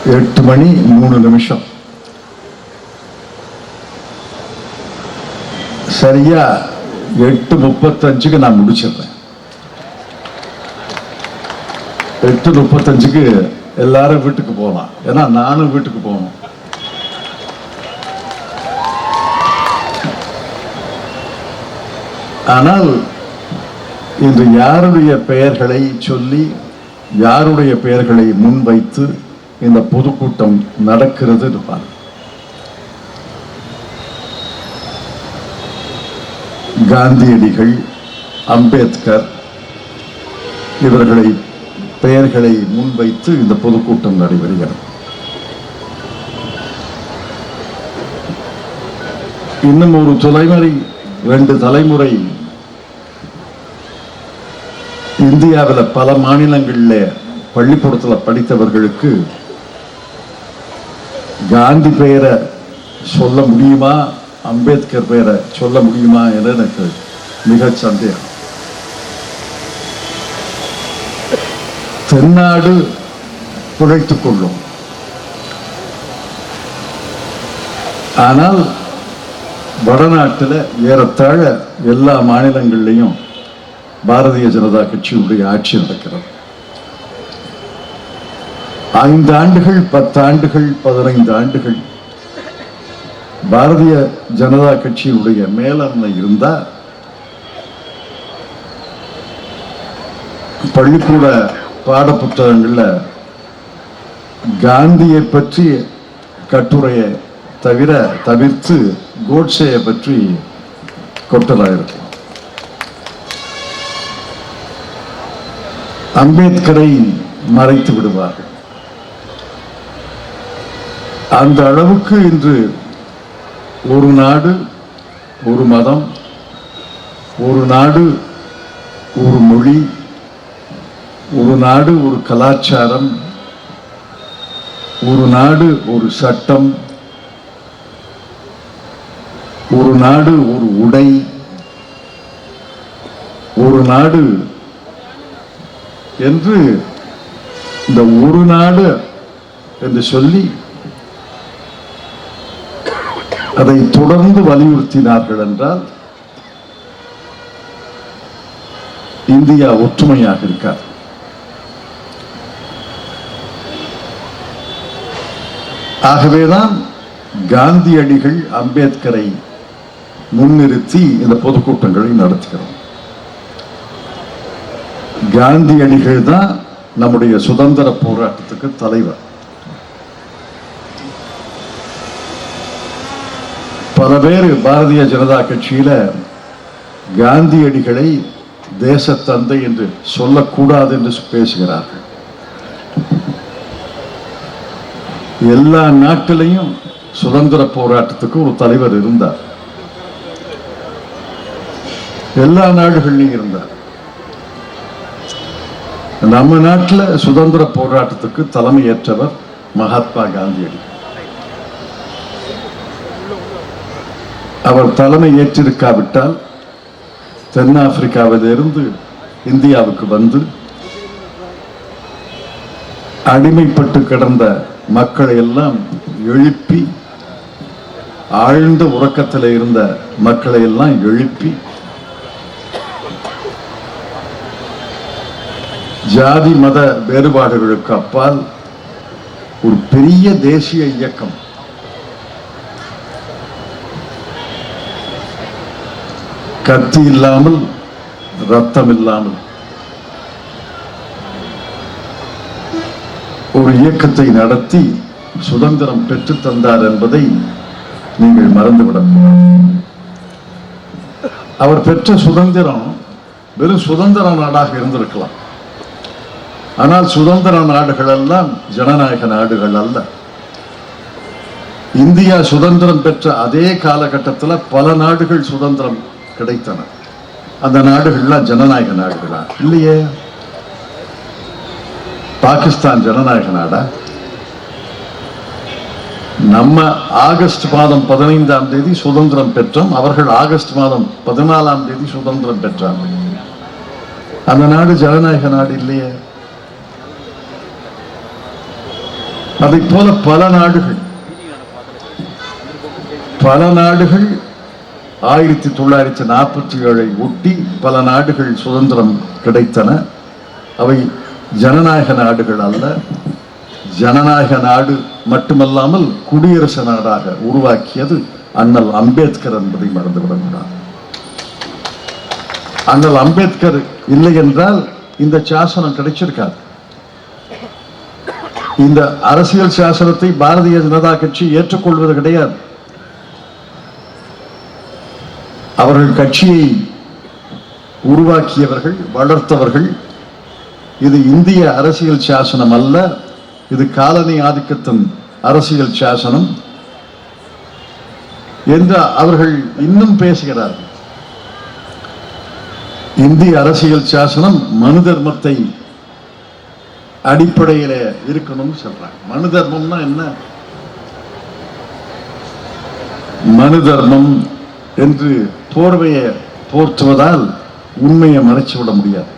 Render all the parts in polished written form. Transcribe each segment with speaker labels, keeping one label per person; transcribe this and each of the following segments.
Speaker 1: 8 மணி 3 நிமிஷம். சரியா 8:35க்கு நான் முடிச்சிடுறேன். 8:35க்கு எல்லாரும் வீட்டுக்கு போகலாம். ஏன்னா நானும் வீட்டுக்கு போகணும். ஆனால் இன்று யாருடைய பெயர்களை சொல்லி யாருடைய பெயர்களை முன்வைத்து இந்த பொதுக்கூட்டம் நடக்கிறது இருப்பார். காந்தியடிகள், அம்பேத்கர் இவர்களை பெயர்களை முன்வைத்து இந்த பொதுக்கூட்டம் நடைபெறுகிறது. இன்னும் ஒரு தலைமுறை 2 தலைமுறை இந்தியாவில் பல மாநிலங்களில் பள்ளிக்கூடத்தில் படித்தவர்களுக்கு காந்தி பெயரை சொல்ல முடியுமா, அம்பேத்கர் பெயரை சொல்ல முடியுமா என எனக்கு மிக சந்தேகம். தென்னாடு பிழைத்துக் கொள்ளும். ஆனால் வடநாட்டில் ஏறத்தாழ எல்லா மாநிலங்களிலையும் பாரதிய ஜனதா கட்சியுடைய ஆட்சி நடக்கிறது. 5 ஆண்டுகள், 10 ஆண்டுகள், 15 ஆண்டுகள் பாரதிய ஜனதா கட்சியுடைய மேலாண்மை இருந்தா பள்ளிக்கூட பாட புத்தகங்கள்ல காந்தியை பற்றி கட்டுரையை தவிர்த்து கோட்சேயை பற்றி கொட்டலாயிருக்கும். அம்பேத்கரை மறைத்து விடுவார்கள். அந்த அளவுக்கு இன்று ஒரு நாடு, ஒரு மதம், ஒரு நாடு, ஒரு மொழி, ஒரு நாடு, ஒரு கலாச்சாரம், ஒரு நாடு, ஒரு சட்டம், ஒரு நாடு, ஒரு உடை, ஒரு நாடு என்று இந்த ஒரு நாடு என்று சொல்லி அதை தொடர்ந்து வலியுறுத்தினார்கள் என்றால் இந்தியா ஒற்றுமையாக இருக்காது. ஆகவேதான் காந்தியடிகள் அம்பேத்கரை முன்னிறுத்தி இந்த பொதுக்கூட்டங்களை நடத்துகிறோம். காந்தியடிகள் தான் நம்முடைய சுதந்திர போராட்டத்துக்கு தலைவர். பல பேர் பாரதிய ஜனதா கட்சியில காந்தியடிகளை தேசத்தந்தை என்று சொல்லக்கூடாது என்று பேசுகிறார்கள். எல்லா நாட்டிலையும் சுதந்திர போராட்டத்துக்கு ஒரு தலைவர் இருந்தார். எல்லா நாடுகளிலும் இருந்தார். நம்ம நாட்டில் சுதந்திர போராட்டத்துக்கு தலைமை ஏற்றவர் மகாத்மா காந்தியடி. அவர் தலைமை ஏற்றிருக்காவிட்டால் தென்னாப்பிரிக்காவிலிருந்து இந்தியாவுக்கு வந்து அடிமைப்பட்டு கிடந்த மக்களை எல்லாம் எழுப்பி, ஆழ்ந்த உறக்கத்தில் இருந்த மக்களை எல்லாம் எழுப்பி ஜாதி மத வேறுபாடுகளுக்கு அப்பால் ஒரு பெரிய தேசிய இயக்கம், கத்தி இல்லாமல் ரத்தம் இல்லாமல் ஒரு இயக்கத்தை நடத்தி சுதந்திரம் பெற்று தந்தார் என்பதை நீங்கள் மறந்துவிடக்கூடாது. அவர் பெற்ற சுதந்திரம் வெறும் சுதந்திர நாடாக இருந்திருக்கலாம். ஆனால் சுதந்திர நாடுகள் எல்லாம் ஜனநாயக நாடுகள் அல்ல. இந்தியா சுதந்திரம் பெற்ற அதே காலகட்டத்தில் பல நாடுகள் சுதந்திரம் கிடைத்தன. அந்த நாடுகள்லாம் ஜனநாயக நாடுகளா? இல்லையே. பாகிஸ்தான் ஜனநாயக நாடா? நம்ம ஆகஸ்ட் மாதம் 15ஆம் தேதி சுதந்திரம் பெற்றோம். அவர்கள் ஆகஸ்ட் மாதம் 14ஆம் தேதி சுதந்திரம் பெற்றாங்க. அந்த நாடு ஜனநாயக நாடு இல்லையே. அதை போல பல நாடுகள் 1947 ஒட்டி பல நாடுகள் சுதந்திரம் கிடைத்தன. அவை ஜனநாயக நாடுகள் அல்ல. ஜனநாயக நாடு மட்டுமல்லாமல் குடியரசு நாடாக உருவாக்கியது அண்ணல் அம்பேத்கர் என்பதை மறந்துவிடக்கூடாது. அண்ணல் அம்பேத்கர் இல்லை என்றால் இந்த சாசனம் கிடைச்சிருக்காது. இந்த அரசியல் சாசனத்தை பாரதிய ஜனதா கட்சி ஏற்றுக்கொள்வது கிடையாது. அவர்கள் கட்சியை உருவாக்கியவர்கள், வளர்த்தவர்கள். இது இந்திய அரசியல் சாசனம் அல்ல, இது காலனி ஆதிக்கத்தின் அரசியல் சாசனம் என்று அவர்கள் இன்னும் பேசுகிறார்கள். இந்திய அரசியல் சாசனம் மனு தர்மத்தை அடிப்படையில இருக்கணும்னு சொல்றாங்க. மனு தர்மம்னா என்ன? மனு தர்மம் என்று போர்வையை போர்த்துவதால் உண்மையை மறைச்சு விட முடியாது.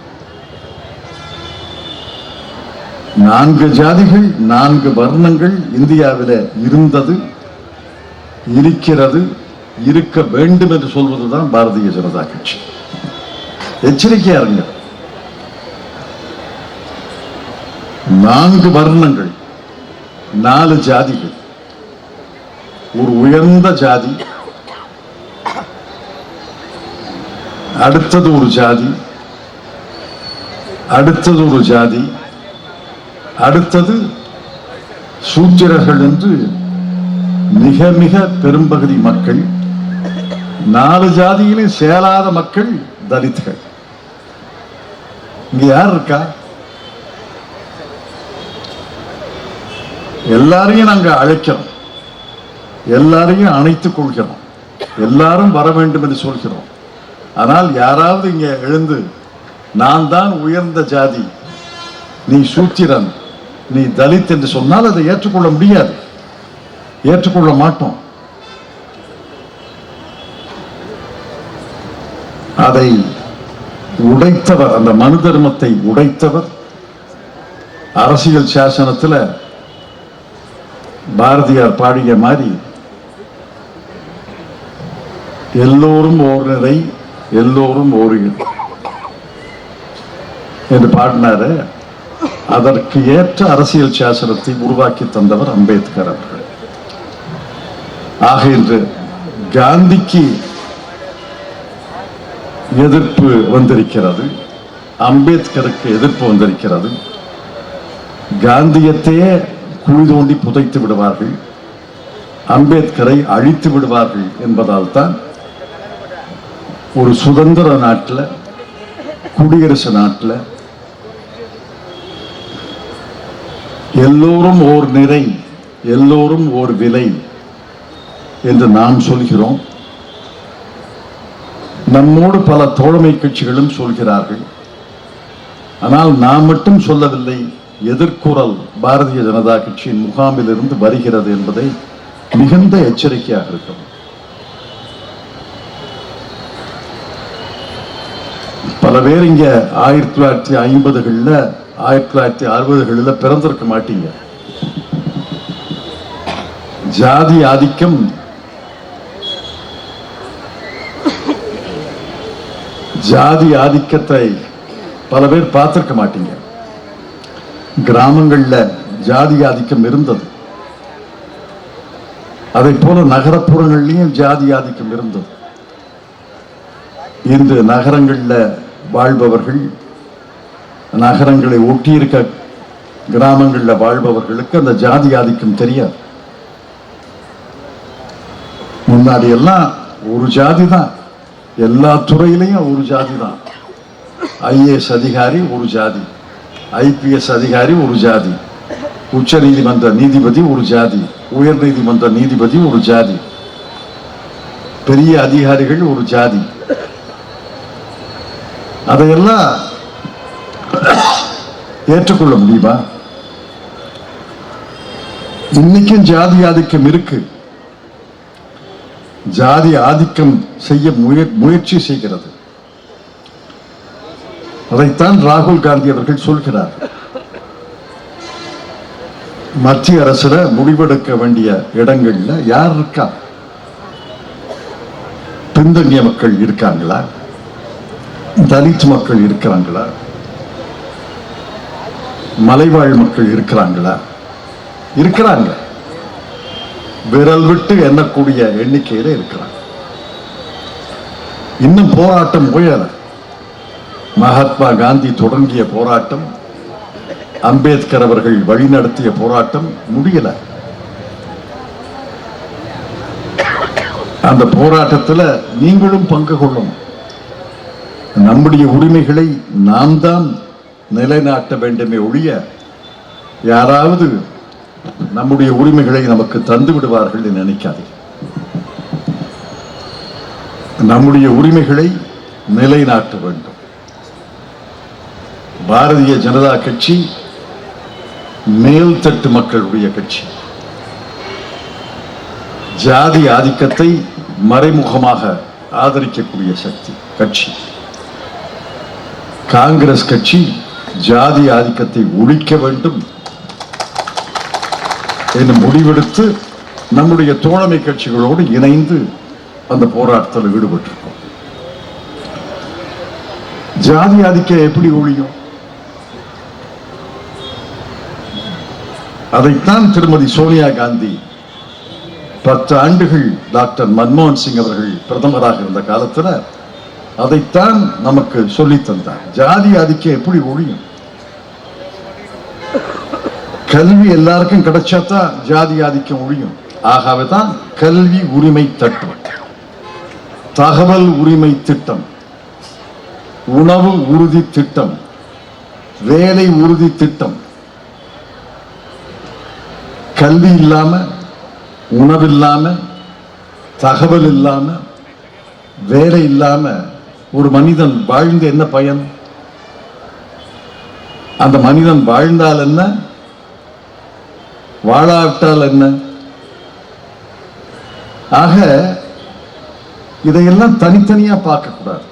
Speaker 1: 4 ஜாதிகள் 4 வர்ணங்கள் இந்தியாவில் இருந்தது, இருக்கிறது, இருக்க வேண்டும் என்று சொல்வதுதான் பாரதிய ஜனதா கட்சி. எச்சரிக்கையா இருங்க. 4 வர்ணங்கள், 4 ஜாதிகள், ஒரு உயர்ந்த ஜாதி, அடுத்தது ஒரு ஜாதி, அடுத்தது ஒரு ஜாதி, அடுத்தது சூத்திரர்கள் என்று மிக மிக பெரும்பகுதி மக்கள், 4 ஜாதியிலும் சேராத மக்கள் தலித்கள். இங்க யார் இருக்கா? எல்லாரையும் நாங்க அழைக்கிறோம், எல்லாரையும் அணைத்துக் கொள்கிறோம், எல்லாரும் வர வேண்டும் என்று சொல்கிறோம். ஆனால் யாராவது இங்க எழுந்து நான் தான் உயர்ந்த ஜாதி, நீ சூத்திரன், நீ தலித் என்று சொன்னால் அதை ஏற்றுக்கொள்ள முடியாது, ஏற்றுக்கொள்ள மாட்டோம். அதை உடைத்தவர், அந்த மனு தர்மத்தை உடைத்தவர் அரசியல் சாசனத்தில் பாரதியார் பாடிய மாதிரி எல்லோரும் ஓர் நிறை எல்லோரும் ஓர் என்று பாடினாரு. அதற்கு ஏற்ற அரசியல் சாசனத்தை உருவாக்கி தந்தவர் அம்பேத்கர் அவர்கள். ஆக இன்று காந்திக்கு எதிர்ப்பு வந்திருக்கிறது, அம்பேத்கருக்கு எதிர்ப்பு வந்திருக்கிறது. காந்தியத்தையே குழி தோண்டி புதைத்து விடுவார்கள், அம்பேத்கரை அழித்து விடுவார்கள் என்பதால் தான் ஒரு சுதந்திர நாட்டில், குடியரசு நாட்டில் எல்லோரும் ஓர் நிறை எல்லோரும் ஓர் விலை என்று நாம் சொல்கிறோம். நம்மோடு பல தோழமை கட்சிகளும் சொல்கிறார்கள். ஆனால் நாம் மட்டும் சொல்லவில்லை, எதிர்குரல் பாரதிய ஜனதா கட்சியின் முகாமில் இருந்து வருகிறது என்பதை மிகுந்த எச்சரிக்கையாக இருக்கும். பல பேர் இங்க 1950களில் 1960களில் பிறந்திருக்க மாட்டீங்க. ஜாதி ஆதிக்கம் ஜாதி ஆதிக்கத்தை பல பேர் பார்த்திருக்க மாட்டீங்க. கிராமங்கள்ல ஜாதி ஆதிக்கம் இருந்தது, அதை போல நகரப்புறங்கள்லயும் ஜாதி ஆதிக்கம் இருந்தது. இன்று நகரங்கள்ல வாழ்பவர்கள், நகரங்களை ஒட்டியிருக்க கிராமங்களில் வாழ்பவர்களுக்கு அந்த ஜாதி ஆதிக்கம் தெரியாது. முன்னாடி எல்லாம் ஒரு ஜாதி தான், எல்லா துறையிலையும் ஒரு ஜாதி தான். ஐஏஎஸ் அதிகாரி ஒரு ஜாதி, ஐபிஎஸ் அதிகாரி ஒரு ஜாதி, உச்ச நீதிமன்ற நீதிபதி ஒரு ஜாதி, உயர் நீதிமன்ற நீதிபதி ஒரு ஜாதி, பெரிய அதிகாரிகள் ஒரு ஜாதி. அதையெல்லாம் ஏற்றுக்கொள்ள முடியுமா? இன்னைக்கும் ஜாதி ஆதிக்கம் இருக்கு. ஜாதி ஆதிக்கம் செய்ய முயற்சி செய்கிறது. அதைத்தான் ராகுல் காந்தி அவர்கள் சொல்கிறார். மத்திய அரசுல முடிவெடுக்க வேண்டிய இடங்கள்ல யார் இருக்கா? பின்தங்கிய மக்கள் இருக்காங்களா? தலித் மக்கள் இருக்கிறாங்களா? மலைவாழ் மக்கள் இருக்கிறாங்களா? இருக்கிறாங்க. விரல் விட்டு எண்ணக்கூடிய எண்ணிக்கையில இருக்கிறாங்க. இன்னும் போராட்டம் உயர. மகாத்மா காந்தி தொடங்கிய போராட்டம், அம்பேத்கர் அவர்கள் வழிநடத்திய போராட்டம் முடியல. அந்த போராட்டத்தில் நீங்களும் பங்கு கொள்ளணும். நம்முடைய உரிமைகளை நாம் தான் நிலைநாட்ட வேண்டுமே ஒழிய யாராவது நம்முடைய உரிமைகளை நமக்கு தந்து விடுவார்கள் என்று நினைக்காதே. நம்முடைய உரிமைகளை நிலைநாட்ட வேண்டும். பாரதிய ஜனதா கட்சி மேல்தட்டு மக்களுடைய கட்சி. ஜாதி ஆதிக்கத்தை மறைமுகமாக ஆதரிக்கக்கூடிய சக்தி கட்சி. காங்கிரஸ் கட்சி ஜாதி ஆதிக்கத்தை ஒழிக்க வேண்டும் என்று முடிவெடுத்து நம்முடைய தோழமை கட்சிகளோடு இணைந்து அந்த போராட்டத்தில் ஈடுபட்டிருக்கோம். ஜாதி ஆதிக்கம் எப்படி ஒழியும்? அதைத்தான் திருமதி சோனியா காந்தி 10 ஆண்டுகள் டாக்டர் மன்மோகன் சிங் அவர்கள் பிரதமராக இருந்த காலத்தில் அதைத்தான் நமக்கு சொல்லி தந்தார். ஜாதி ஆதிக்கம் எப்படி ஒழியும்? கல்வி எல்லாருக்கும் கிடைச்சாதான் ஜாதி ஆதிக்கம் ஒழியும். ஆகவேதான் கல்வி உரிமை திட்டம், தகவல் உரிமை திட்டம், உணவு உறுதி திட்டம், வேலை உறுதி திட்டம். கல்வி இல்லாம, உணவு இல்லாம, தகவல் இல்லாம, வேலை இல்லாம ஒரு மனிதன் வாழ்ந்து என்ன பயன்? அந்த மனிதன் வாழ்ந்தால் என்ன, வாழாவிட்டால் என்ன? ஆக இதையெல்லாம் தனித்தனியா பார்க்க கூடாது.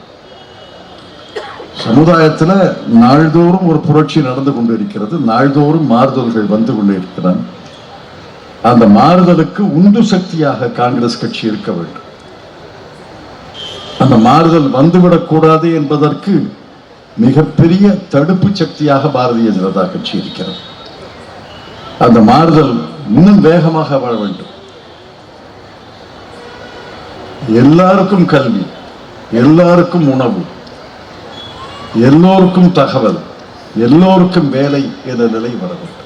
Speaker 1: சமுதாயத்தில் நாள்தோறும் ஒரு புரட்சி நடந்து கொண்டு இருக்கிறது. நாள்தோறும் மாறுதல்கள் வந்து கொண்டு இருக்கிறான். அந்த மாறுதலுக்கு உந்து சக்தியாக காங்கிரஸ் கட்சி இருக்க வேண்டும். அந்த மாறுதல் வந்துவிடக்கூடாது என்பதற்கு மிகப்பெரிய தடுப்பு சக்தியாக பாரதிய ஜனதா கட்சி இருக்கிறது. அந்த மாறுதல் இன்னும் வேகமாக வாழ வேண்டும். எல்லாருக்கும் கல்வி, எல்லாருக்கும் உணவு, எல்லோருக்கும் தகவல், எல்லோருக்கும் வேலை என்ற நிலை வர வேண்டும்.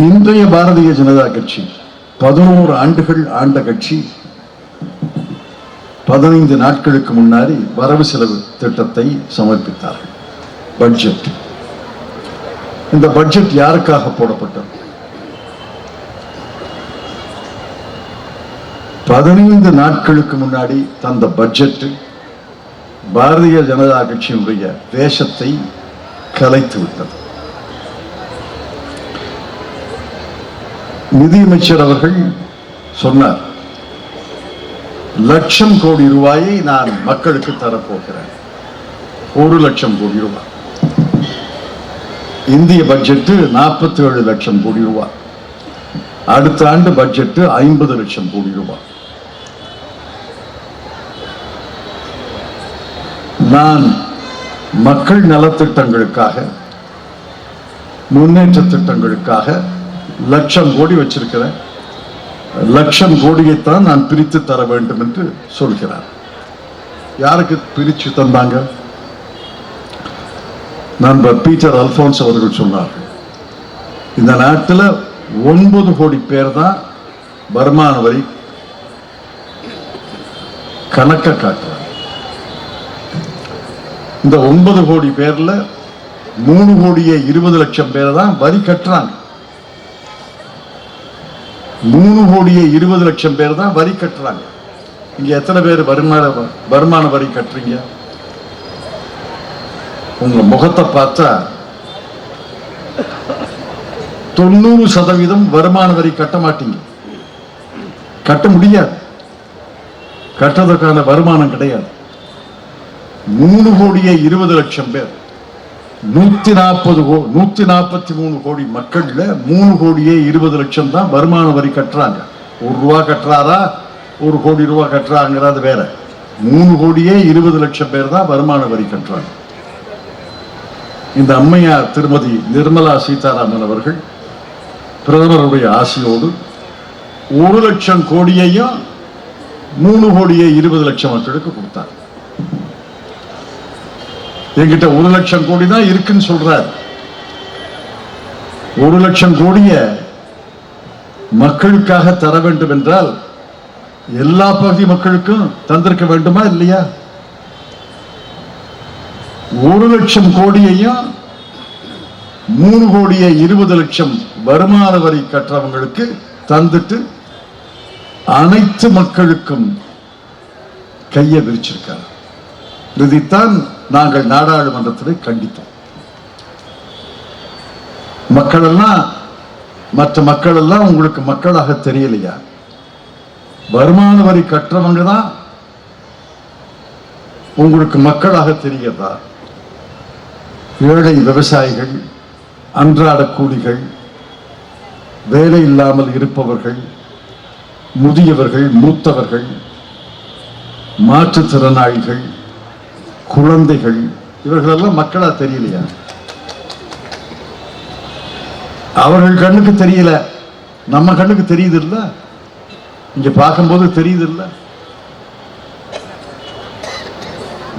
Speaker 1: இன்றைய பாரதிய ஜனதா கட்சி 11 ஆண்டுகள் ஆண்ட கட்சி. 15 நாட்களுக்கு முன்னாடி வரவு செலவு திட்டத்தை சமர்ப்பித்தார்கள். பட்ஜெட். இந்த பட்ஜெட் யாருக்காக போடப்பட்டது? 15 நாட்களுக்கு முன்னாடி தந்த பட்ஜெட் பாரதிய ஜனதா கட்சியினுடைய வேஷத்தை கலைத்து விட்டது. நிதியமைச்சர் அவர்கள் சொன்னார், 1,00,000 கோடி ரூபாயை நான் மக்களுக்கு தரப்போகிறேன். 1,00,000 கோடி ரூபாய். இந்திய பட்ஜெட் 47 லட்சம் கோடி ரூபாய். அடுத்த ஆண்டு பட்ஜெட் 50 லட்சம் கோடி ரூபாய். நான் மக்கள் நலத்திட்டங்களுக்காக, முன்னேற்ற திட்டங்களுக்காக 1,00,000 கோடி வச்சிருக்கிறேன். 1,00,000 கோடியைத்தான் நான் பிரித்து தர வேண்டும் என்று சொல்கிறார். யாருக்கு பிரித்து தந்தாங்க? நண்பர் பீட்டர் அல்போன்ஸ் அவர்கள் சொன்னார்கள், இந்த நாட்டில் 9 கோடி பேர் தான் வருமான வரி கணக்க காட்டுறாங்க. இந்த 9 கோடி பேர்ல 3 கோடியே 20 லட்சம் பேர் தான் வரி கட்டுறாங்க. 3 கோடியே 20 லட்சம் பேர் தான் வரி கட்டுறாங்க. இங்க எத்தனை பேர் வருமான வரி கட்டுறீங்க? உங்க முகத்தை பார்த்தா 90% வருமான வரி கட்ட மாட்டீங்க. கட்ட முடியாது. கட்டுறதுக்கான வருமானம் கிடையாது. 3 கோடியே 20 லட்சம் பேர் 143 கோடி மக்கள்ல 3 கோடியே 20 லட்சம் தான் வருமான வரி கட்டுறாங்க. ₹1 கட்டுறாரா, ₹1 கோடி கட்டுறாங்கிறது வேற. 3 கோடியே 20 லட்சம் பேர் தான் வருமான வரி கட்டுறாங்க. இந்த அம்மையார் திருமதி நிர்மலா சீதாராமன் அவர்கள் பிரதமருடைய ஆசையோடு 1 லட்சம் கோடியையும் 3 கோடியே 20 லட்சம் மக்களுக்கு கொடுத்தார். என்கிட்ட 1 லட்சம் கோடி தான் இருக்குன்னு சொல்றார். 1 லட்சம் கோடிய மக்களுக்காக தர வேண்டும் என்றால் எல்லா பகுதி மக்களுக்கும் தந்திருக்க வேண்டுமா இல்லையா? 1 லட்சம் கோடியையும் 3 கோடியே 20 லட்சம் வருமான வரி கற்றவங்களுக்கு தந்துட்டு அனைத்து மக்களுக்கும் கையை விரிச்சிருக்கார். இதைத்தான் நாங்கள் நாடாளுமன்றத்தில் கண்டித்தோம். மக்கள் எல்லாம், மற்ற மக்கள் எல்லாம் உங்களுக்கு மக்களாக தெரியலையா? வருமான வரி கற்றவங்க தான் உங்களுக்கு மக்களாக தெரியதா? ஏழை விவசாயிகள், அன்றாட கூலிகள், வேலை இல்லாமல் இருப்பவர்கள், முதியவர்கள், மூத்தவர்கள், மாற்றுத்திறனாளிகள், குழந்தைகள், இவர்களெல்லாம் மக்களா தெரியலையா? அவர்கள் கண்ணுக்கு தெரியல, நம்ம கண்ணுக்கு தெரியுது இல்ல? இங்க பார்க்கும்போது தெரியுது இல்ல?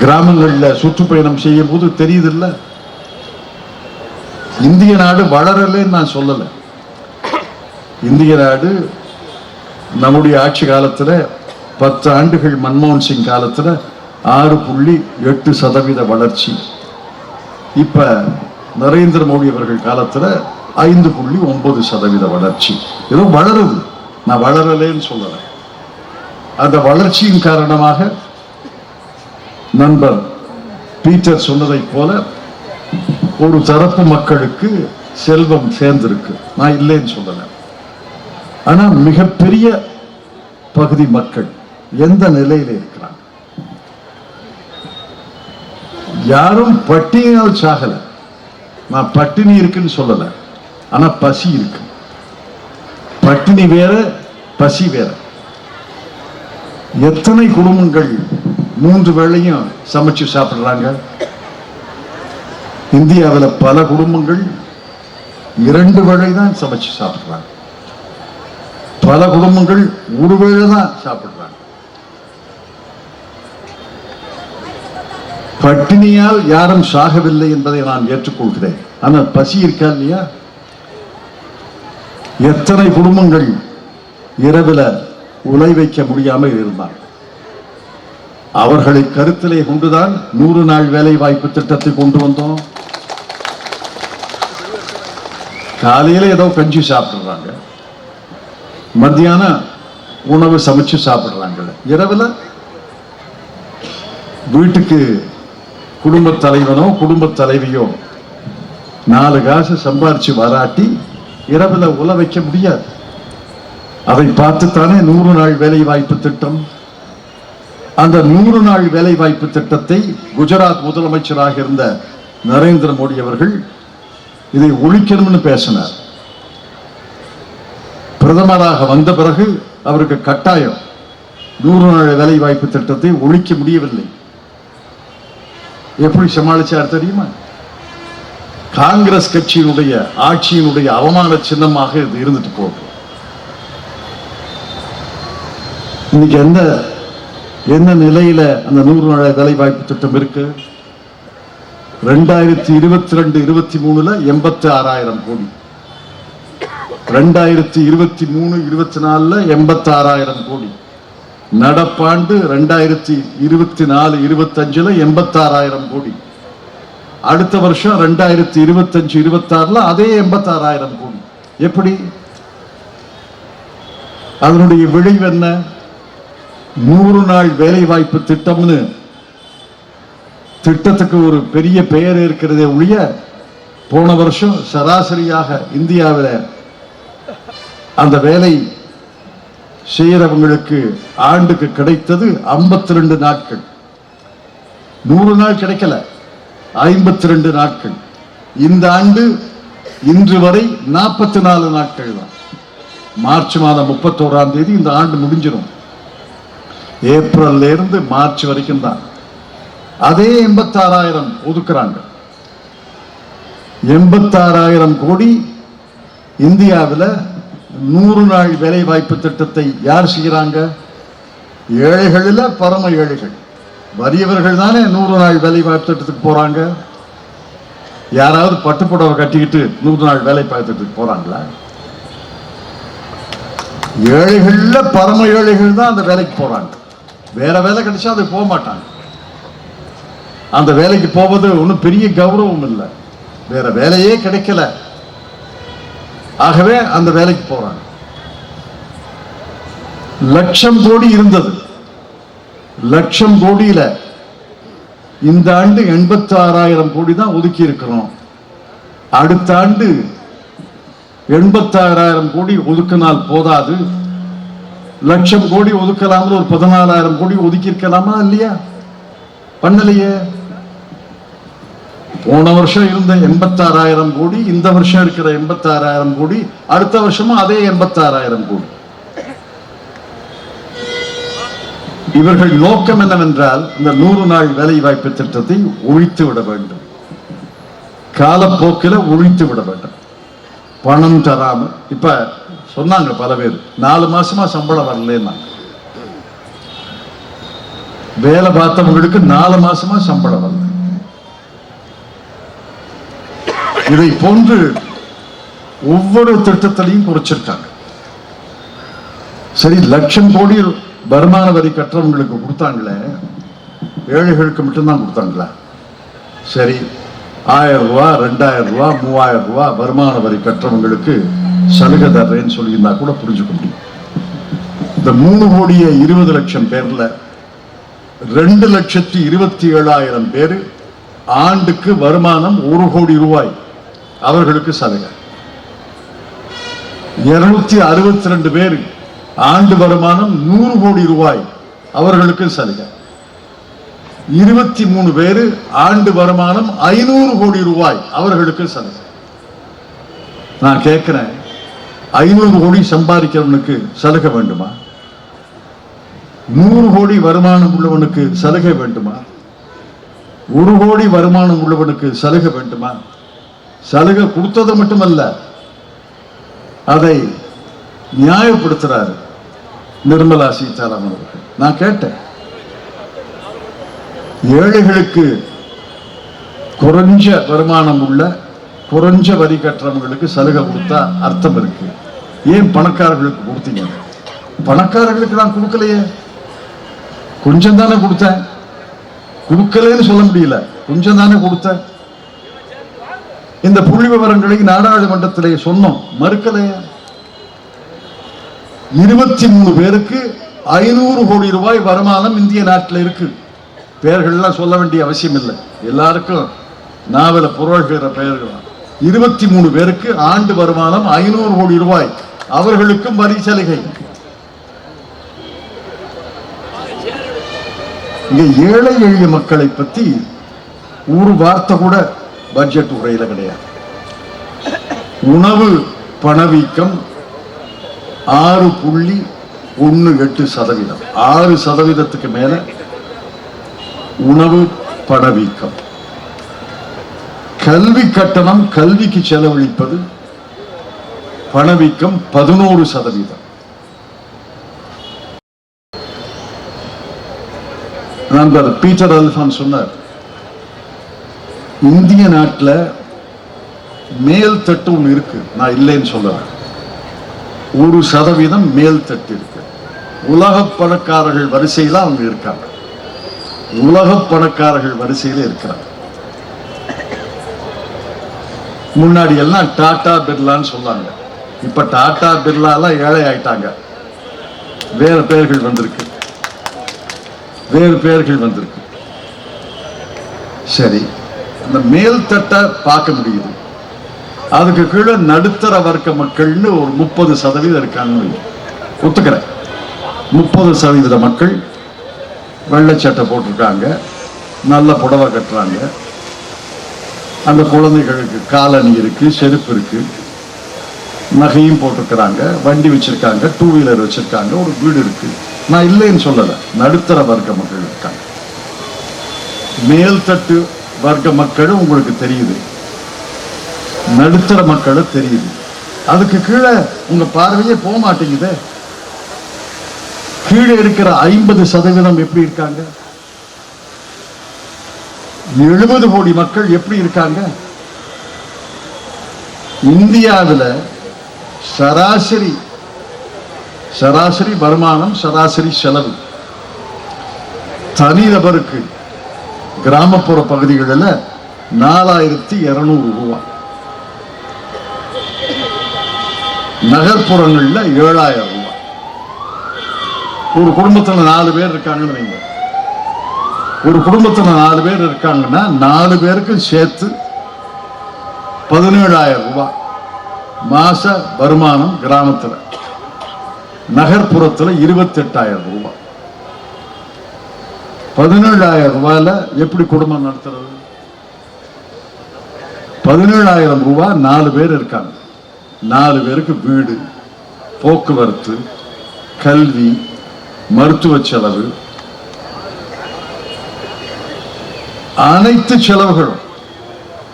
Speaker 1: கிராமங்கள்ல சுற்றுப்பயணம் செய்யும் போது தெரியுது இல்ல? இந்திய நாடு வளரலன்னு நான் சொல்லல. இந்திய நாடு நம்முடைய ஆட்சி காலத்துல 10 ஆண்டுகள் மன்மோகன் சிங் காலத்துல 6.8% வளர்ச்சி. இப்ப நரேந்திர மோடி அவர்கள் காலத்துல 5.9% வளர்ச்சி. ஏதோ வளருது, நான் வளரலேன்னு சொல்லல. அந்த வளர்ச்சியின் காரணமாக நண்பர் பீட்டர் சொன்னதை போல ஒரு தரப்பு மக்களுக்கு செல்வம் சேர்ந்திருக்கு, நான் இல்லைன்னு சொல்லல. ஆனா மிகப்பெரிய பகுதி மக்கள் எந்த நிலையில இருக்கிறாங்க? யாரும் பட்டினியால் சாகல. நான் பட்டினி இருக்குன்னு சொல்லல, ஆனா பசி இருக்கு. பட்டினி வேற, பசி வேற. எத்தனை குடும்பங்கள் 3 வேளையும் சமைச்சு சாப்பிடுறாங்க? இந்தியாவில் பல குடும்பங்கள் 2 வேளை தான் சமைச்சு சாப்பிடுறாங்க. பல குடும்பங்கள் 1 வேளை தான் சாப்பிடுறாங்க. பட்டினியால் யாரும் சாகவில்லை என்பதை நான் ஏற்றுக்கொள்கிறேன். ஆனால் பசி இருக்கா இல்லையா? எத்தனை குடும்பங்கள் இரவில் உலை வைக்க முடியாமல் இருந்தார்? அவர்களை கருத்திலே கொண்டுதான் 100 நாள் வேலை வாய்ப்பு திட்டத்தை கொண்டு வந்தோம். காலையில ஏதோ கஞ்சி சாப்பிடுறாங்க, மத்தியான உணவு சமைச்சு சாப்பிடுறாங்க, இரவுல வீட்டுக்கு குடும்ப தலைவனோ குடும்ப தலைவியோ 4 காசு சம்பாரிச்சு வராட்டி இரவுல உல வைக்க முடியாது. அதை பார்த்துத்தானே 100 நாள் வேலை வாய்ப்பு திட்டம். அந்த 100 நாள் வேலை வாய்ப்பு திட்டத்தை குஜராத் முதலமைச்சராக இருந்த நரேந்திர மோடி அவர்கள் இதை ஒழிக்கணும்னு பேசினார். பிரதமராக வந்த பிறகு அவருக்கு கட்டாயம் 100 நாள் வேலை வாய்ப்பு திட்டத்தை ஒழிக்க முடியவில்லை. எப்படி சமாளிச்சார் தெரியுமா? காங்கிரஸ் கட்சியினுடைய ஆட்சியினுடைய அவமான சின்னமாக இது இருந்துட்டு போகும். இன்னைக்கு என்ன நிலையில அந்த 100 நாள் வேலை வாய்ப்பு திட்டம் இருக்கு? 2022-23 86,000 கோடி, 2023-24 86,000 கோடி, நடப்பாண்டு 2024-25 86,000 கோடி, அடுத்த வருஷம் 2025-26 அதே 86,000 கோடி. எப்படி? அதனுடைய விளைவு என்ன? 100 நாள் வேலை வாய்ப்பு திட்டம்னு திட்டத்துக்கு ஒரு பெரிய பெயர் இருக்கிறதே ஒழிய போன வருஷம் சராசரியாக இந்தியாவில் அந்த வேலை செய்யறவங்களுக்கு ஆண்டுக்கு கிடைத்தது 52 நாட்கள். 100 நாள் கிடைக்கல, 52 நாட்கள். இந்த ஆண்டு இன்று வரை 44 நாட்கள் தான். மார்ச் மாதம் 31ஆம் தேதி இந்த ஆண்டு முடிஞ்சிடும். ஏப்ரல்ல இருந்து மார்ச் வரைக்கும் தான். அதே 86,000 ஒதுக்குறாங்க. 86,000 கோடி இந்தியாவில் 100 நாள் வேலை வாய்ப்பு திட்டத்தை யார் செய்கிறாங்க? ஏழைகளில் பரம ஏழைகள், வறியவர்கள் தானே 100 நாள் வேலை வாய்ப்பு திட்டத்துக்கு போறாங்க. யாராவது பட்டுப்புடவை கட்டிக்கிட்டு 100 நாள் வேலை திட்டத்துக்கு போறாங்களா? ஏழைகள்ல பரம ஏழைகள் தான் அந்த வேலைக்கு போறாங்க. வேற வேலை கிடைச்சா அது போக மாட்டாங்க. அந்த வேலைக்கு போவது ஒன்றும் பெரிய கௌரவம் இல்லை, வேற வேலையே கிடைக்கல, ஆகவே அந்த வேலைக்கு போறாங்க. 1,00,000 கோடி இருந்தது. 1,00,000 கோடியில இந்த ஆண்டு 86,000 கோடி தான் ஒதுக்கி இருக்கிறோம். அடுத்த ஆண்டு 86,000 கோடி ஒதுக்கினால் போதாது, 1,00,000 கோடி ஒதுக்கலாமல் ஒரு 14,000 கோடி ஒதுக்கி இருக்கலாமா இல்லையா? பண்ணலையே. போன வருஷம் இருந்த 86,000 கோடி, இந்த வருஷம் இருக்கிற 86,000 கோடி, அடுத்த வருஷமும் அதே 86,000 கோடி. இவர்கள் நோக்கம் என்னவென்றால் இந்த 100 நாள் வேலை வாய்ப்பு திட்டத்தை ஒழித்து விட வேண்டும், காலப்போக்கில் ஒழித்து விட வேண்டும். பணம் தராம இப்ப சொன்னாங்க பல பேர் 4 மாசமா சம்பளம் வரலன்னா, வேலை பார்த்தவங்களுக்கு 4 மாசமா சம்பளம் வரல. இதை போன்று ஒவ்வொரு திட்டத்திலையும் குறைச்சிருக்காங்க. சரி, 1,00,000 கோடி வருமான வரி கட்டுறவங்களுக்கு கொடுத்தாங்களே, ஏழைகளுக்கு மட்டும்தான் கொடுத்தாங்களா? சரி, 1,000 ரூபாய், 2,000 ரூபாய், 3,000 ரூபாய் வருமான வரி கட்டுறவங்களுக்கு சலுகை தர்றேன்னு சொல்லியிருந்தா கூட புரிஞ்சுக்க முடியும். இந்த 3,20,00,000 பேர்ல 2,27,000 பேர் ஆண்டுக்கு வருமானம் 1 கோடி ரூபாய், அவர்களுக்கு சலுகை. 262 பேர் ஆண்டு வருமானம் 100 கோடி ரூபாய், அவர்களுக்கு சலுகை. 23 பேர் ஆண்டு வருமானம் 500 கோடி ரூபாய், அவர்களுக்கு சலுகை. நான் கேட்கிறேன், 500 கோடி சம்பாதிக்கிறவனுக்கு சலுகை வேண்டுமா? 100 கோடி வருமானம் உள்ளவனுக்கு சலுகை வேண்டுமா? 1 கோடி வருமானம் உள்ளவனுக்கு சலுகை வேண்டுமா? சலுகை கொடுத்தது மட்டுமல்ல, அதை நியாயப்படுத்துறாரு நிர்மலா சீதாராமன் அவர்கள். நான் கேட்டேன், ஏழைகளுக்கு குறைஞ்ச வருமானம் உள்ள குறைஞ்ச வரி கட்டுறவங்களுக்கு சலுகை கொடுத்தா அர்த்தம் இருக்கு, ஏன் பணக்காரர்களுக்கு கொடுத்தீங்க? பணக்காரர்களுக்கு நான் கொடுக்கலையே, கொஞ்சம் தானே கொடுத்தேன். கொடுக்கலன்னு சொல்ல முடியல, கொஞ்சம் தானே கொடுத்தேன். இந்த புள்ளி விவரங்களை நாடாளுமன்றத்திலே சொன்னோம், மறுக்கலையே. 23 பேருக்கு 500 கோடி ரூபாய் வருமானம் இந்திய நாட்டில் இருக்கு. பெயர்கள்லாம் சொல்ல வேண்டிய அவசியம் இல்லை, எல்லாருக்கும் நாவல புரள்கிற பெயர்கள். 23 பேருக்கு ஆண்டு வருமானம் 500 கோடி ரூபாய், அவர்களுக்கும் வரி சலுகை. இங்க ஏழை எளிய மக்களை பத்தி ஒரு வார்த்தை கூட பட்ஜெட் உரையில கிடையாது. உணவு பணவீக்கம் 6.18%, 6% மேல உணவு பணவீக்கம். கல்வி கட்டணம், கல்விக்கு செலவழிப்பது பணவீக்கம் 11%. நண்பர் பீட்டர் அல்ஃபான் சொன்னார், இந்திய நாட்டில் மேல் தட்டு ஒன்று இருக்கு, நான் இல்லைன்னு சொல்றேன். 1% மேல் தட்டு இருக்கு. உலக பணக்காரர்கள் வரிசையில் அவங்க இருக்காங்க, உலக பணக்காரர்கள் வரிசையில் இருக்கிறாங்க. முன்னாடி எல்லாம் டாடா பிர்லான்னு சொன்னாங்க, இப்ப டாடா பிர்லா எல்லாம் ஏழை ஆயிட்டாங்க, வேற பெயர்கள் வந்திருக்கு, வேறு பெயர்கள் வந்திருக்கு. சரி, அந்த மேல் தட்டை பார்க்க முடியுது, அதுக்கு கீழே நடுத்தர வர்க்க மக்கள்னு ஒரு 30% இருக்காங்க. ஒத்துக்கிறேன், 30% மக்கள் வெள்ளை சட்டை போட்டிருக்காங்க, நல்ல புடவை கட்டுறாங்க, அந்த குழந்தைகளுக்கு காலணி இருக்கு, செருப்பு இருக்கு, நகையும் போட்டிருக்கிறாங்க, வண்டி வச்சிருக்காங்க, 2 வீலர் வச்சிருக்காங்க, ஒரு வீடு இருக்கு. நான் இல்லைன்னு சொல்லல. நடுத்தர வர்க்க மக்கள் இருக்காங்க. மேல்தட்டு வர்க்க மக்கள் உங்களுக்கு தெரியுது, நடுத்தர மக்களும் தெரியுது. அதுக்கு கீழே உங்க பார்வையே போக மாட்டேங்குது. கீழே இருக்கிற 50% எப்படி இருக்காங்க? 70 கோடி மக்கள் எப்படி இருக்காங்க? இந்தியாவில் சராசரி வருமானம், சராசரி செலவு தனிநபருக்கு கிராமப்புற பகுதிகளில் 4200 ரூபாய், நகர்ப்புறங்களில் 7000 ரூபாய். ஒரு குடும்பத்தில் 4 பேர் இருக்காங்கன்னு வைங்க. ஒரு குடும்பத்தில் 4 பேர் இருக்காங்கன்னா 4 பேருக்கு சேர்த்து 17000 ரூபாய் மாச வருமானம் கிராமத்தில். நகர்ப்புறத்தில் 28000 ரூபாய். 17000 ரூபாயில எப்படி குடும்பம் நடத்துறது? 17000 ரூபாய் 4 பேர் இருக்காங்க. 4 பேருக்கு வீடு, போக்குவரத்து, கல்வி, மருத்துவ செலவு, அனைத்து செலவுகளும்,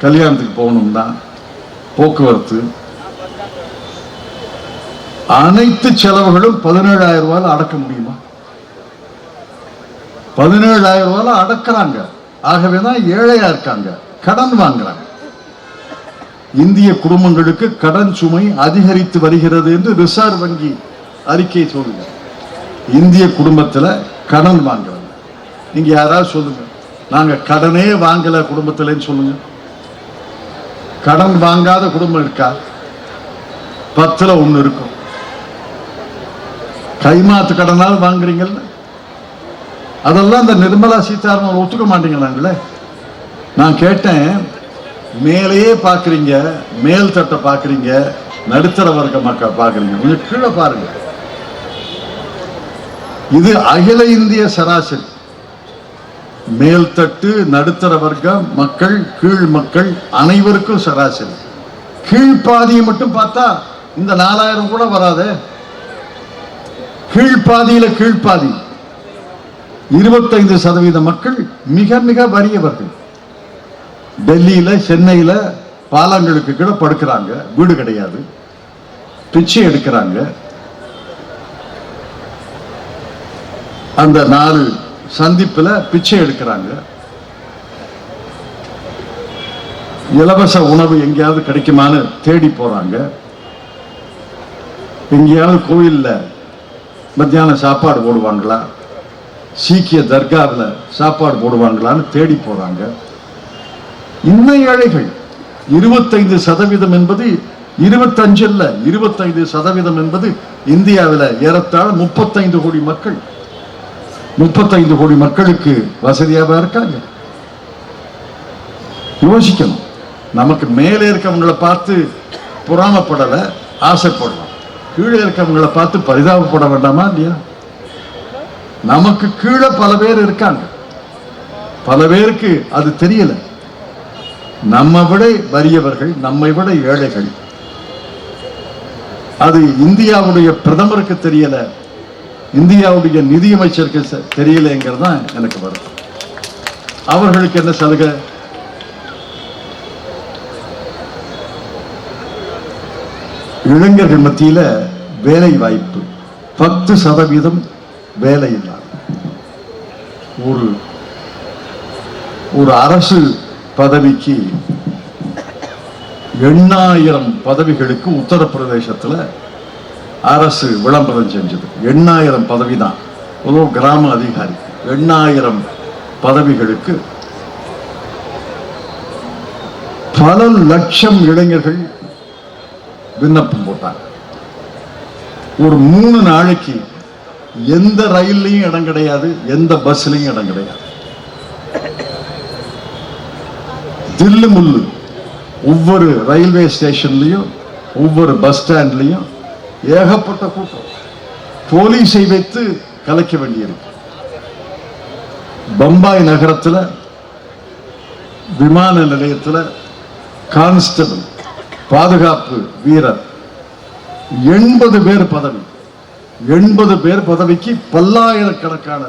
Speaker 1: கல்யாணத்துக்கு போகணும்னா போக்குவரத்து, அனைத்து செலவுகளும் 17000 ரூபாயில அடக்க முடியுமா? 17000 ரூபாயில அடக்கிறாங்க. ஆகவேதான் ஏழையா இருக்காங்க, கடன் வாங்குறாங்க. இந்திய குடும்பங்களுக்கு கடன் சுமை அதிகரித்து வருகிறது என்று ரிசர்வ் வங்கி அறிக்கை சொல்லுங்க. இந்திய குடும்பத்தில் கடன் வாங்குறாங்க. நீங்க யாராவது சொல்லுங்க, நாங்க கடனே வாங்கல குடும்பத்திலன்னு சொல்லுங்க. கடன் வாங்காத குடும்பம் இருக்கா? 10ல் 1 இருக்கும். கைமாத்து கடனால வாங்குறீங்கல்ல, அதெல்லாம் இந்த நிர்மலா சீதாராமன் ஒத்துக்க மாட்டீங்களாங்களே. நான் கேட்டேன், மேலேயே பாக்குறீங்க, மேல் தட்டை பாக்குறீங்க, நடுத்தர வர்க்க மக்கள் பாக்குறீங்க, கொஞ்சம் கீழே பாருங்க. இது அகில இந்திய சராசரி. மேல்தட்டு, நடுத்தர வர்க்க மக்கள், கீழ் மக்கள் அனைவருக்கும் சராசரி. கீழ்பாதியை மட்டும் பார்த்தா இந்த 4000 கூட வராது. கீழ்பாதியில கீழ்பாதி 25% மக்கள் மிக மிக வறியவர்கள். டெல்லியில, சென்னையில பாலங்களுக்கு கீழே படுக்கிறாங்க, வீடு கிடையாது, பிச்சை எடுக்கிறாங்க. அந்த 4 சந்திப்புல பிச்சை எடுக்கிறாங்க. இலவச உணவு எங்கேயாவது கிடைக்குமான்னு தேடி போறாங்க. எங்கேயாவது கோயில்ல மத்தியானம் சாப்பாடு போடுவாங்களா, சீக்கிய தர்காவில் சாப்பாடு போடுவாங்களான்னு தேடி போறாங்க. இன்னும் ஏழைகள் 25% என்பது 25 இல்ல, 25% என்பது இந்தியாவில் ஏறத்தாழ 35 கோடி மக்கள். 35 கோடி மக்களுக்கு வசதியாக இருக்காங்க. யோசிக்கணும். நமக்கு மேலே இருக்கவங்களை பார்த்து பொறாமப்படல, ஆசைப்படலாம். கீழே இருக்கவங்களை பார்த்து பரிதாபப்பட வேண்டாமா இல்லையா? நமக்கு கீழே பல பேர் இருக்காங்க, பல பேருக்கு அது தெரியல. நம்ம விட வறியவர்கள், நம்மை விட ஏழைகள். அது இந்தியாவுடைய பிரதமருக்கு தெரியல, இந்தியாவுடைய நிதியமைச்சருக்கு தெரியலங்கிறது தான் எனக்கு வரும். அவர்களுக்கு என்ன சலுகை? இளைஞர்கள் மத்தியில வேலை வாய்ப்பு 10% வேலை இல்லை. ஒரு அரசு பதவிக்கு 8000 பதவிகளுக்கு உத்தரப்பிரதேசத்தில் அரசு விளம்பரம் செஞ்சது. 8000 பதவி தான், ஒரு கிராம அதிகாரி. 8000 பதவிகளுக்கு பல லட்சம் இளைஞர்கள் விண்ணப்பம் போட்டாங்க. ஒரு 3 நாளைக்கு எந்த ரயில்லையும் இடம் கிடையாது, எந்த பஸ்லையும் இடம் கிடையாது. தில்லு முள்ளு. ஒவ்வொரு ரயில்வே ஸ்டேஷன்லையும், ஒவ்வொரு பஸ் ஸ்டாண்ட்லையும் ஏகப்பட்ட கூட்டம். போலீஸை வைத்து கலைக்க வேண்டியிருக்கு. பம்பாய் நகரத்தில் விமான நிலையத்தில் கான்ஸ்டபிள், பாதுகாப்பு வீரர், 80 பேர் பதவி. 80 பேர் பதவிக்கு பல்லாயிரக்கணக்கான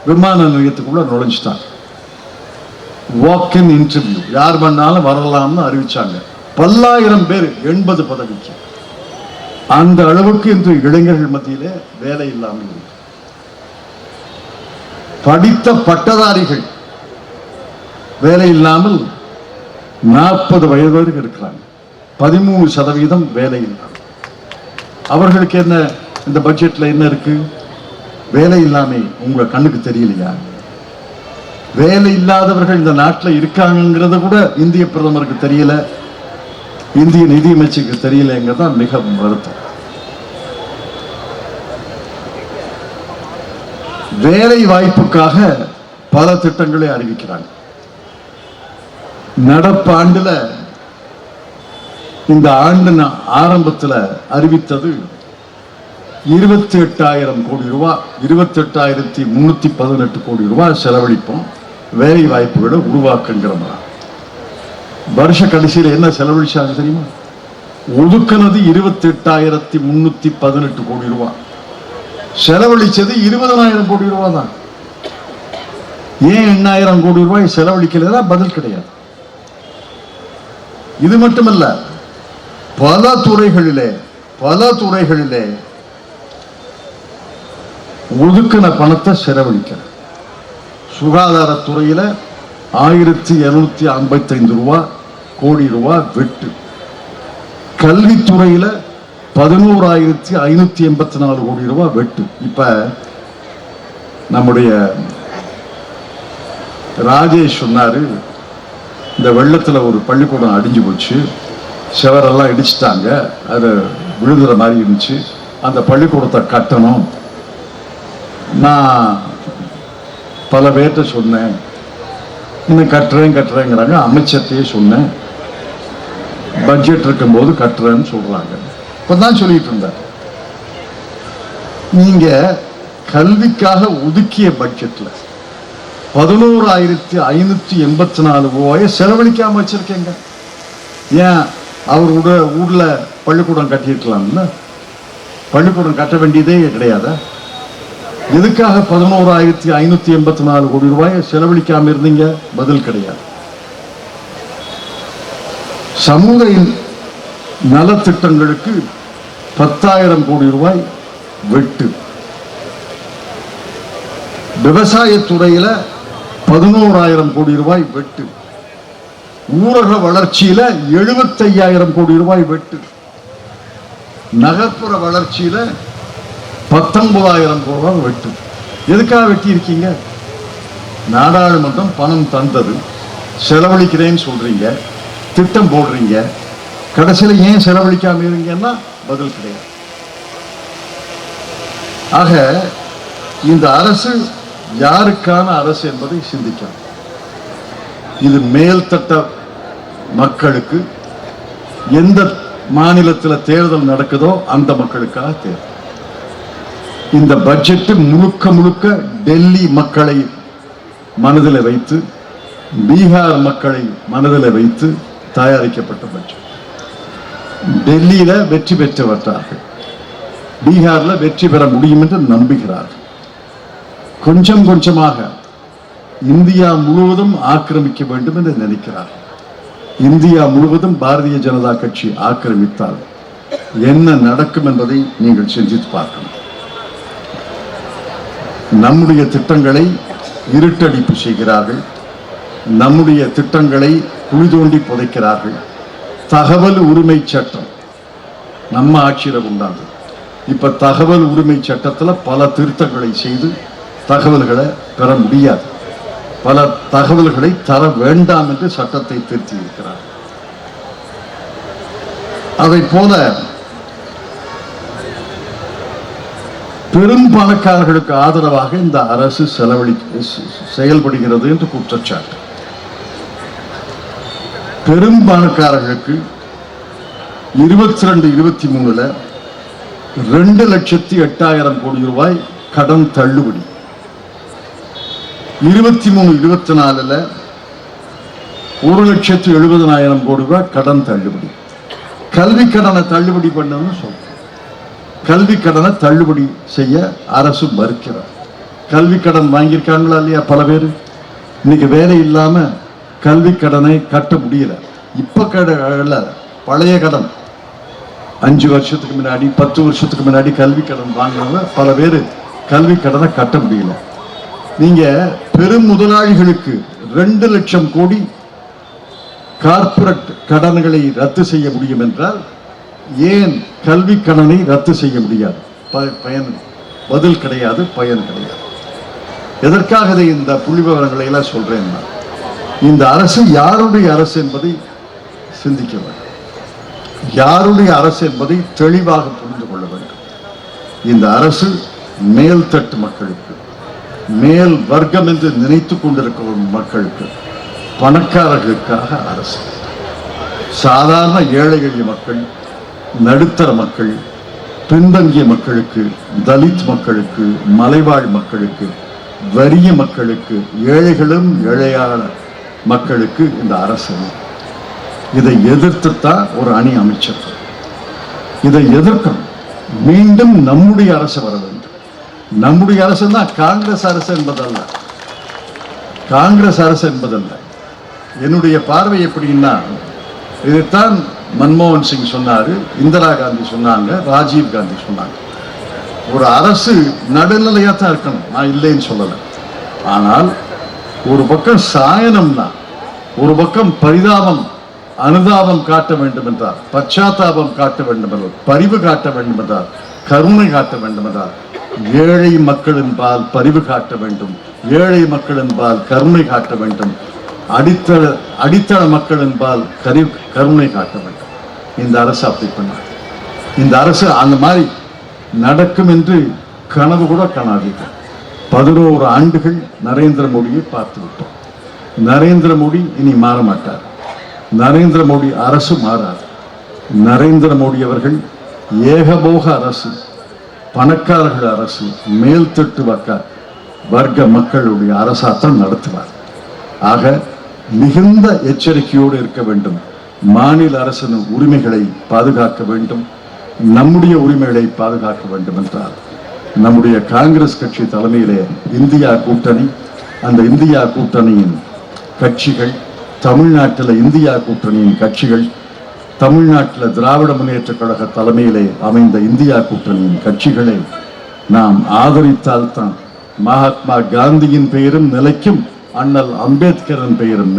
Speaker 1: விமான நிலையத்துக்குள்ள நுழைஞ்சிட்டாங்க. வாக்-இன் இன்டர்வியூ, யார் பண்ணாலும் வரலாம்னு அறிவிச்சாங்க. பல்லாயிரம் பேர் 80 பதவிக்கு. அந்த அளவுக்கு இன்று இளைஞர்கள் மத்தியிலே வேலை இல்லாமல் இருக்கு. படித்த பட்டதாரிகள் வேலை இல்லாமல் 40 வயது வரைக்கும் இருக்கிறாங்க. 13% வேலை இல்லாமல். அவர்களுக்கு என்ன இந்த பட்ஜெட்ல என்ன இருக்கு? வேலை இல்லாம உங்க கண்ணுக்கு தெரியலையா? வேலை இல்லாதவர்கள் இந்த நாட்டில் இருக்காங்கிறது கூட இந்திய பிரதமருக்கு தெரியல, இந்திய நிதியமைச்சருக்கு தெரியலங்கிறதா மிக வருத்தம். வேலை வாய்ப்புக்காக பல திட்டங்களை அறிவிக்கிறாங்க. நடப்பு ஆண்டுல, இந்த ஆண்டு ஆரம்பத்தில் அறிவித்தது 28,000 கோடி ரூபாய், 28,318 கோடி ரூபாய் செலவழிப்போம் வேலை வாய்ப்புகளை உருவாக்குங்கிற மாதிரி. வருஷ கடைசியில் என்ன செலவழிச்சாங்க தெரியுமா? ஒதுக்கினது 28,318 கோடி ரூபாய், செலவழிச்சது 20,000 கோடி ரூபாய் தான். ஏன் 8,000 கோடி ரூபாய் செலவழிக்கல? பதில் கிடையாது. இது மட்டுமல்ல, பல துறைகளிலே ஒதுக்கின பணத்தை செலவழிக்க. சுகாதாரத்துறையில 1,255 கோடி ரூபாய் வெட்டு. கல்வித்துறையில 11,584 கோடி ரூபாய் வெட்டு. இப்ப நம்முடைய ராஜேஷ் சொன்னாரு, இந்த வெள்ளத்துல ஒரு பள்ளிக்கூடம் அடிஞ்சு போச்சு, செவரெல்லாம் இடிச்சிட்டாங்க, அது விழுதுற மாதிரி இருந்துச்சு, அந்த பள்ளிக்கூடத்தை கட்டணும். நான் பல பேர்கிட்ட சொன்னேன், இன்னும் கட்டுறேங்கிறாங்க. அமைச்சர்கிட்டயே சொன்னேன், பட்ஜெட் இருக்கும்போது கட்டுறேன்னு சொல்றாங்க. இப்பதான் சொல்லிட்டு இருந்தார். நீங்க கல்விக்காக ஒதுக்கிய பட்ஜெட்ல 11,584 ரூபாயை செலவழிக்காம வச்சிருக்கேங்க. ஏன் அவரோட ஊர்ல பள்ளிக்கூடம் கட்டியிருக்கலாம்ல? பள்ளிக்கூடம் கட்ட வேண்டியதே கிடையாதா? எதுக்காக 11,584 கோடி ரூபாயை செலவழிக்காம இருந்தீங்க? பதில் கிடையாது. சமூக நலத்திட்டங்களுக்கு 10,000 கோடி ரூபாய் வெட்டு. விவசாயத்துறையில 11,000 கோடி ரூபாய் வெட்டு. ஊரக வளர்ச்சியில 75,000 கோடி ரூபாய் வெட்டு. நகர்ப்புற வளர்ச்சியில 19,000 கோடி ரூபாய் வெட்டு. எதுக்காக வெட்டி இருக்கீங்க? நாடாளுமன்றம் பணம் தந்தது, செலவழிக்கிறேன்னு சொல்றீங்க, திட்டம் போடுறீங்க, கடைசியில் ஏன் செலவழிக்காம இருங்கன்னா பதில் கிடையாது. ஆக இந்த அரசு யாருக்கான அரசு என்பதை சிந்திக்கலாம். இது மேல்தட்ட மக்களுக்கு, எந்த மாநிலத்தில் தேர்தல் நடக்குதோ அந்த மக்களுக்காக தேர்தல். இந்த பட்ஜெட் முழுக்க டெல்லி மக்களை மனதில் வைத்து, பீகார் மக்களை மனதில் வைத்து தயாரிக்கப்பட்ட பட்ஜெட். டெல்லியில வெற்றி பெற்றவர்கள் பீகார்ல வெற்றி பெற முடியும் என்று நம்புகிறார்கள். கொஞ்சம் கொஞ்சமாக இந்தியா முழுவதும் ஆக்கிரமிக்க வேண்டும் என்று நினைக்கிறார்கள். இந்தியா முழுவதும் பாரதிய ஜனதா கட்சி ஆக்கிரமித்தால் என்ன நடக்கும் என்பதை நீங்கள் சிந்தித்து பார்க்கணும். நம்முடைய திட்டங்களை இருட்டடிப்பு செய்கிறார்கள், நம்முடைய திட்டங்களை குழி தோண்டி புதைக்கிறார்கள். தகவல் உரிமை சட்டம் நம்ம ஆட்சியில உண்டாது. இப்ப தகவல் உரிமை சட்டத்துல பல திருத்தங்களை செய்து தகவல்களை பெற முடியாது, பல தகவல்களை தர வேண்டாம் என்று சட்டத்தை திருத்தி இருக்கிறார். அதை போல பெரும் பணக்காரர்களுக்கு ஆதரவாக இந்த அரசு செயல்படுகிறது என்று குற்றச்சாட்டு. பெரும் பணக்காரர்களுக்கு 22-23 2,08,000 கோடி ரூபாய் கடன் தள்ளுபடி, 23-24 1,70,000 கோடி ரூபாய் கடன் தள்ளுபடி. கல்வி கடனை தள்ளுபடி பண்ணணும்னு சொல்றோம். கல்வி கடனை தள்ளுபடி செய்ய அரசு மறுக்கிறார். கல்வி கடன் வாங்கியிருக்காங்களா இல்லையா? பல பேர் இன்னைக்கு வேலை இல்லாம கல்வி கடனை கட்ட முடியல. இப்ப பழைய கடன் 5 வருஷத்துக்கு முன்னாடி 10 வருஷத்துக்கு முன்னாடி கல்வி கடன் வாங்கினவங்க பல பேர் கல்வி கடனை கட்ட முடியல. நீங்க பெரும் முதலாளிகளுக்கு 2 லட்சம் கோடி கார்ப்பரேட் கடன்களை ரத்து செய்ய முடியும் என்றால் ஏன் கல்வி கடனை ரத்து செய்ய முடியாது? பயன் பதில் கிடையாது, பயன் கிடையாது. எதற்காக இந்த புள்ளி விவரங்களை எல்லாம் சொல்றேன்னா, இந்த அரசு யாருடைய அரசு என்பதை சிந்திக்க வேண்டும். யாருடைய அரசு என்பதை தெளிவாக புரிந்து கொள்ள வேண்டும். இந்த அரசு மேல்தட்டு மக்களுக்கு, மேல் வர்க்கம் என்று நினைத்துக் கொண்டிருக்கும் மக்களுக்கு, பணக்காரர்களுக்காக அரசு. சாதாரண ஏழை எளிய மக்கள், நடுத்தர மக்கள், பின்தங்கிய மக்களுக்கு, தலித் மக்களுக்கு, மலைவாழ் மக்களுக்கு, வறிய மக்களுக்கு, ஏழைகளும் ஏழையான மக்களுக்கு இந்த அரசு. இதை எதிர்த்துத்தான் ஒரு அணி அமைச்சர். இதை எதிர்க்கணும். மீண்டும் நம்முடைய அரசு வர வேண்டும். நம்முடைய அரசு தான் காங்கிரஸ் அரசு என்பதல்ல. காங்கிரஸ் அரசு என்பதல்ல. என்னுடைய பார்வை எப்படின்னா, இதைத்தான் மன்மோகன் சிங் சொன்னாரு, இந்திரா காந்தி சொன்னாங்க, ராஜீவ் காந்தி சொன்னாங்க. ஒரு அரசு நடுநிலையா தான் இருக்கணும், நான் இல்லைன்னு சொல்லலை. ஆனால் ஒரு பக்கம் சாயனம்னா, ஒரு பக்கம் பரிதாபம் அனுதாபம் காட்ட வேண்டும் என்றார், பச்சாத்தாபம் காட்ட வேண்டும் என்றார், பரிவு காட்ட வேண்டும் என்றார், கருணை காட்ட வேண்டும் என்றார், ஏழை மக்களின் பால் பரிவு காட்ட வேண்டும், ஏழை மக்களின் பால் கருணை காட்ட வேண்டும், அடித்தள மக்களின் பால் கருணை காட்ட வேண்டும். இந்த அரசு அப்படி பண்ணார். இந்த அரசு அந்த மாதிரி நடக்கும் என்று கனவு கூட காணாதீர்கள். 11 ஆண்டுகள் நரேந்திர மோடியை பார்த்து விட்டோம். நரேந்திர மோடி இனி மாற மாட்டார். நரேந்திர மோடி அரசு மாறாது. நரேந்திர மோடி அவர்கள் ஏகபோக அரசு, பணக்காரர்கள் அரசு, மேல்தட்டு வர்க்க மக்களுடைய அரசாத்தான் நடத்துவார். ஆக மிகுந்த எச்சரிக்கையோடு இருக்க வேண்டும். மாநில அரசின் உரிமைகளை பாதுகாக்க வேண்டும். நம்முடைய உரிமைகளை பாதுகாக்க வேண்டும் என்றால் நம்முடைய காங்கிரஸ் கட்சி தலைமையிலே இந்தியா கூட்டணி, அந்த இந்தியா கூட்டணியின் கட்சிகள், தமிழ்நாட்டில் இந்தியா கூட்டணியின் கட்சிகள், தமிழ்நாட்டில் திராவிட முன்னேற்ற கழக தலைமையிலே அமைந்த இந்தியா கூட்டணியின் கட்சிகளை நாம் ஆதரித்தால்தான் மகாத்மா காந்தியின் பெயரும் நிலைக்கும், அண்ணல் அம்பேத்கரின் பெயரும்.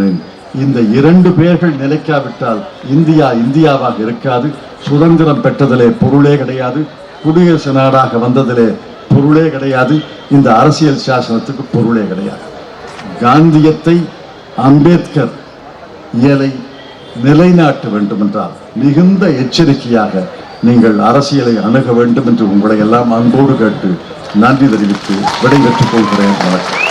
Speaker 1: இந்த 2 பெயர்கள் நிலைக்காவிட்டால் இந்தியா இந்தியாவாக இருக்காது. சுதந்திரம் பெற்றதிலே பொருளே கிடையாது. குடியரசு நாடாக வந்ததிலே பொருளே கிடையாது. இந்த அரசியல் சாசனத்துக்கு பொருளே கிடையாது. காந்தியத்தை, அம்பேத்கர் இயலை நிலைநாட்ட வேண்டும் என்றால் மிகுந்த எச்சரிக்கையாக நீங்கள் அரசியலை அணுக வேண்டும் என்று உங்களை எல்லாம் அன்போடு கேட்டு நன்றி தெரிவித்து விடைபெற்றுக் கொள்கிறேன். வணக்கம்.